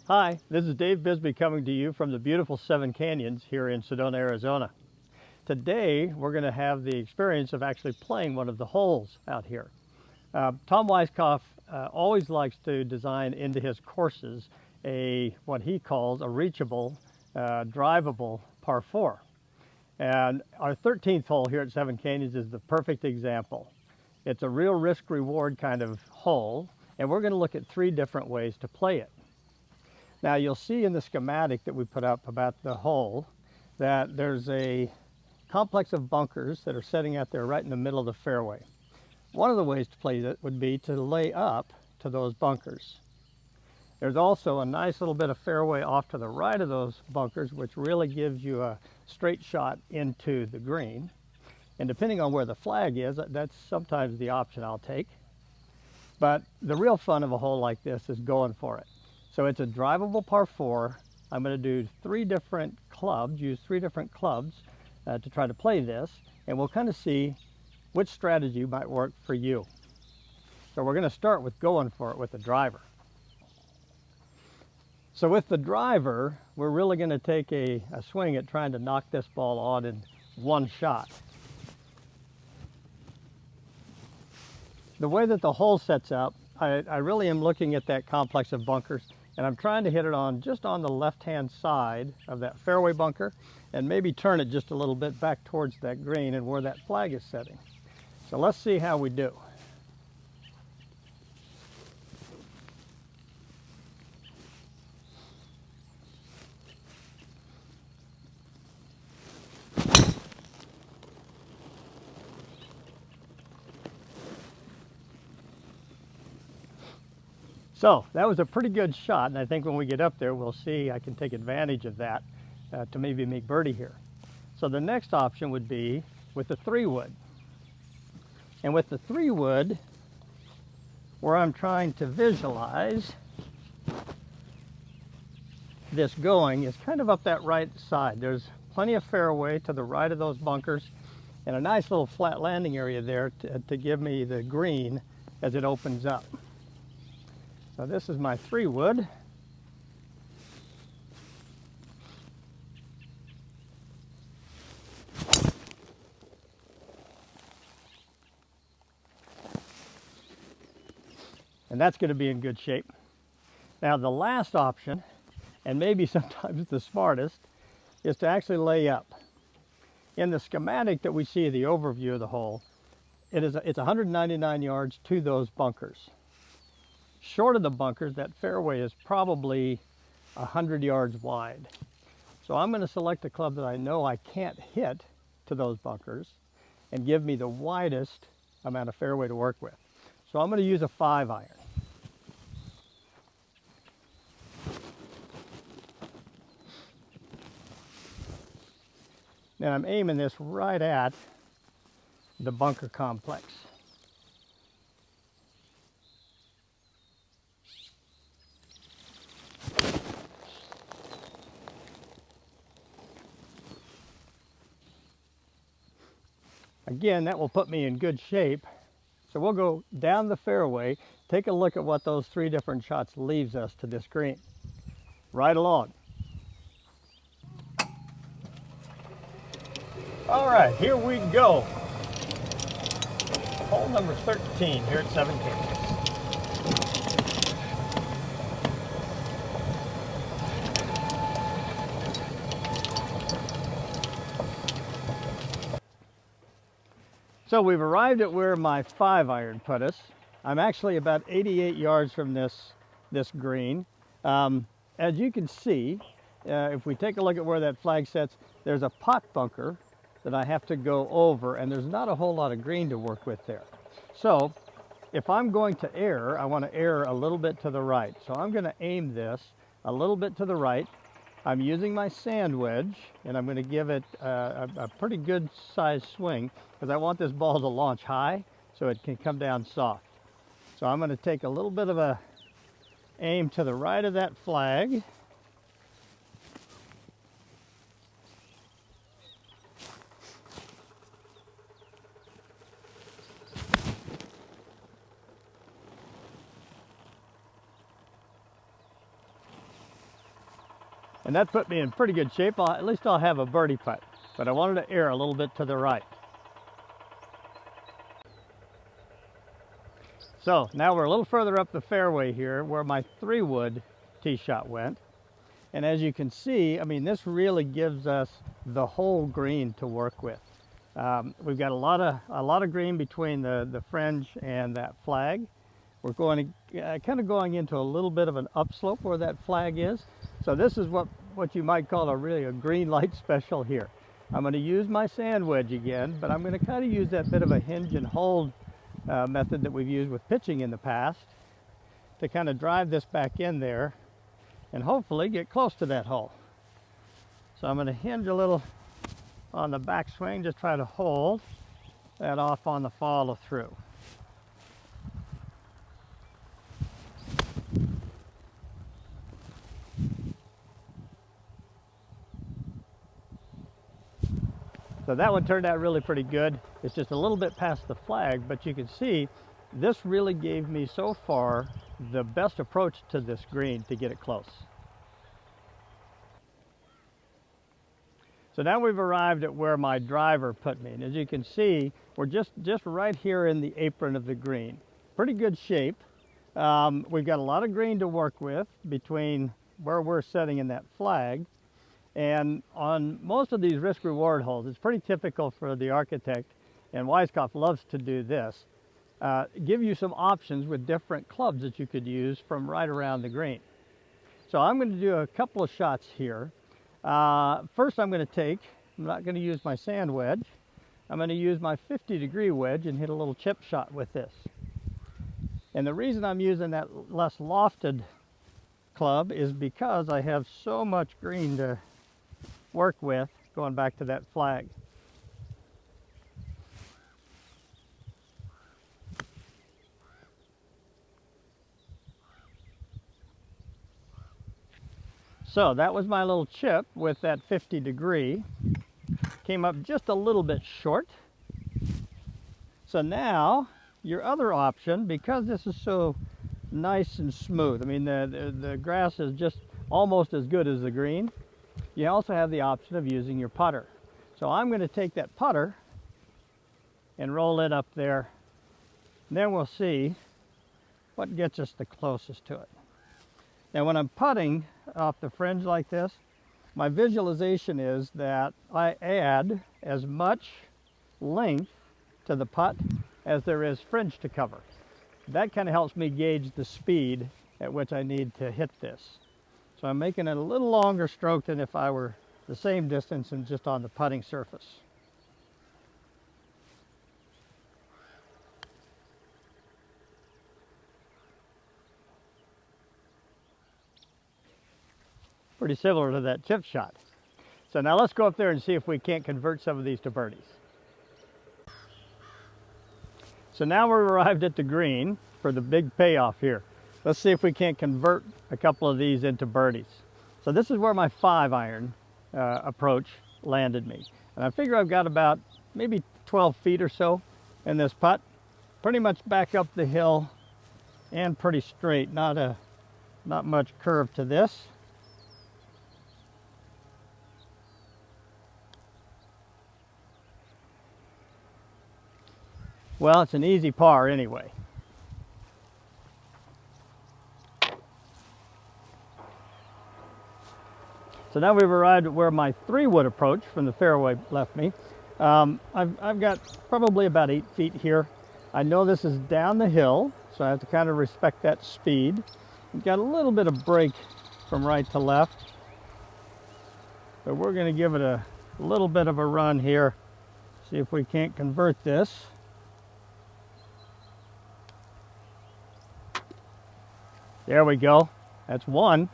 Hi, this is Dave Bisbee coming to you from the beautiful Seven Canyons here in Sedona, Arizona. Today we're going to have the experience of actually playing one of the holes out here. Tom Weiskopf always likes to design into his courses what he calls a reachable, drivable par 4. And our 13th hole here at Seven Canyons is the perfect example. It's a real risk-reward kind of hole, and we're going to look at 3 different ways to play it. Now you'll see in the schematic that we put up about the hole that there's a complex of bunkers that are sitting out there right in the middle of the fairway. One of the ways to play it would be to lay up to those bunkers. There's also a nice little bit of fairway off to the right of those bunkers, which really gives you a straight shot into the green. And depending on where the flag is, that's sometimes the option I'll take. But the real fun of a hole like this is going for it. So it's a drivable par 4. I'm going to do 3 different clubs, use 3 different clubs to try to play this, and we'll kind of see which strategy might work for you. So we're going to start with going for it with the driver. So with the driver, we're really going to take a swing at trying to knock this ball on in one shot. The way that the hole sets up, I really am looking at that complex of bunkers, and I'm trying to hit it on just on the left-hand side of that fairway bunker and maybe turn it just a little bit back towards that green and where that flag is setting. So let's see how we do. So that was a pretty good shot, and I think when we get up there we'll see I can take advantage of that to maybe make birdie here. So the next option would be with the 3-wood. And with the 3-wood, where I'm trying to visualize this going is kind of up that right side. There's plenty of fairway to the right of those bunkers and a nice little flat landing area there to give me the green as it opens up. So this is my 3-wood. And that's going to be in good shape. Now the last option, and maybe sometimes the smartest, is to actually lay up. In the schematic that we see, the overview of the hole, it's 199 yards to those bunkers. Short of the bunkers, that fairway is probably 100 yards wide. So I'm going to select a club that I know I can't hit to those bunkers and give me the widest amount of fairway to work with. So I'm going to use a 5-iron. Now I'm aiming this right at the bunker complex. Again, that will put me in good shape. So we'll go down the fairway, take a look at what those 3 different shots leaves us to this green. Right along. All right, here we go. Hole number 13 here at Seven Canyons. So we've arrived at where my 5-iron put us. I'm actually about 88 yards from this green. As you can see, if we take a look at where that flag sets, there's a pot bunker that I have to go over, and there's not a whole lot of green to work with there. So if I'm going to err, I want to err a little bit to the right. So I'm going to aim this a little bit to the right. I'm using my sand wedge, and I'm going to give it a pretty good size swing because I want this ball to launch high so it can come down soft. So I'm going to take a little bit of a aim to the right of that flag. And that put me in pretty good shape. At least I'll have a birdie putt. But I wanted to err a little bit to the right. So now we're a little further up the fairway here where my 3-wood tee shot went. And as you can see, I mean, this really gives us the whole green to work with. We've got a lot of green between the fringe and that flag. We're going to kind of going into a little bit of an upslope where that flag is. So this is what you might call a green light special here. I'm going to use my sand wedge again, but I'm going to kind of use that bit of a hinge and hold method that we've used with pitching in the past to kind of drive this back in there and hopefully get close to that hole. So I'm going to hinge a little on the backswing, just try to hold that off on the follow through. So that one turned out really pretty good. It's just a little bit past the flag, but you can see this really gave me so far the best approach to this green to get it close. So now we've arrived at where my driver put me. And as you can see, we're just right here in the apron of the green. Pretty good shape. We've got a lot of green to work with between where we're setting in that flag. And on most of these risk-reward holes, it's pretty typical for the architect, and Weiskopf loves to do this, give you some options with different clubs that you could use from right around the green. So I'm going to do a couple of shots here. First I'm not going to use my sand wedge. I'm going to use my 50-degree wedge and hit a little chip shot with this. And the reason I'm using that less lofted club is because I have so much green to work with going back to that flag. So that was my little chip with that 50-degree. Came up just a little bit short. So now your other option, because this is so nice and smooth, I mean the grass is just almost as good as the green, you also have the option of using your putter. So I'm going to take that putter and roll it up there, and then we'll see what gets us the closest to it. Now when I'm putting off the fringe like this, my visualization is that I add as much length to the putt as there is fringe to cover. That kind of helps me gauge the speed at which I need to hit this. So I'm making it a little longer stroke than if I were the same distance and just on the putting surface. Pretty similar to that chip shot. So now let's go up there and see if we can't convert some of these to birdies. So now we've arrived at the green for the big payoff here. Let's see if we can't convert a couple of these into birdies. So this is where my 5-iron approach landed me. And I figure I've got about maybe 12 feet or so in this putt. Pretty much back up the hill and pretty straight, not much curve to this. Well, it's an easy par anyway. So now we've arrived at where my 3-wood approach from the fairway left me. I've got probably about 8 feet here. I know this is down the hill, so I have to kind of respect that speed. We've got a little bit of break from right to left, but we're going to give it a little bit of a run here, see if we can't convert this. There we go. That's one.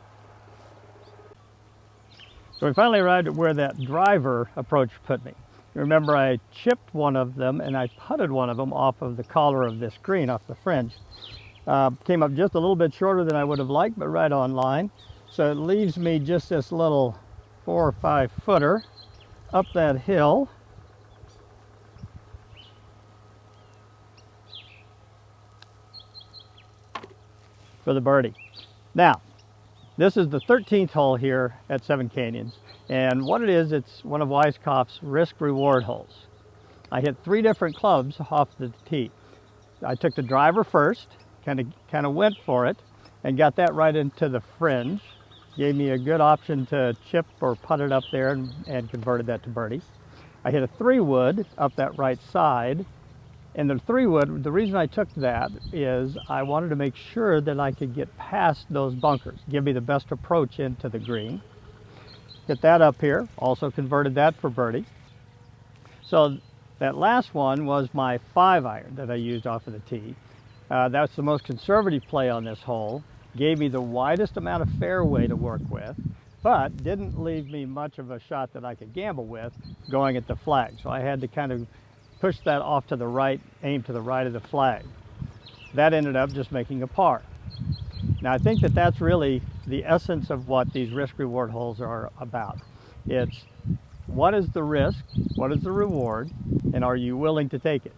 So we finally arrived at where that driver approach put me. Remember, I chipped one of them and I putted one of them off of the collar of this green, off the fringe. Came up just a little bit shorter than I would have liked, but right on line. So it leaves me just this little 4 or 5 footer up that hill. For the birdie. Now, This is the 13th hole here at Seven Canyons, and what it is, it's one of Weiskopf's risk-reward holes. I hit 3 different clubs off the tee. I took the driver first, kind of went for it, and got that right into the fringe. Gave me a good option to chip or putt it up there, and converted that to birdie. I hit a 3-wood up that right side, and the 3-wood, the reason I took that is I wanted to make sure that I could get past those bunkers, give me the best approach into the green. Hit that up here, also converted that for birdie. So that last one was my 5-iron that I used off of the tee. That's the most conservative play on this hole. Gave me the widest amount of fairway to work with, but didn't leave me much of a shot that I could gamble with going at the flag. So I had to kind of push that off to the right, aim to the right of the flag. That ended up just making a par. Now I think that that's really the essence of what these risk-reward holes are about. It's what is the risk, what is the reward, and are you willing to take it?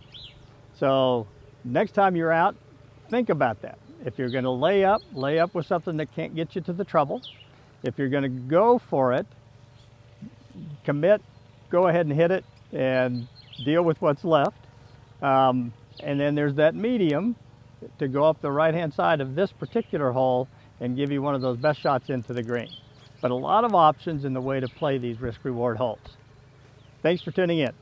So next time you're out, think about that. If you're going to lay up with something that can't get you to the trouble. If you're going to go for it, commit, go ahead and hit it, and deal with what's left. And then there's that medium to go up the right-hand side of this particular hole and give you one of those best shots into the green. But a lot of options in the way to play these risk-reward holes. Thanks for tuning in.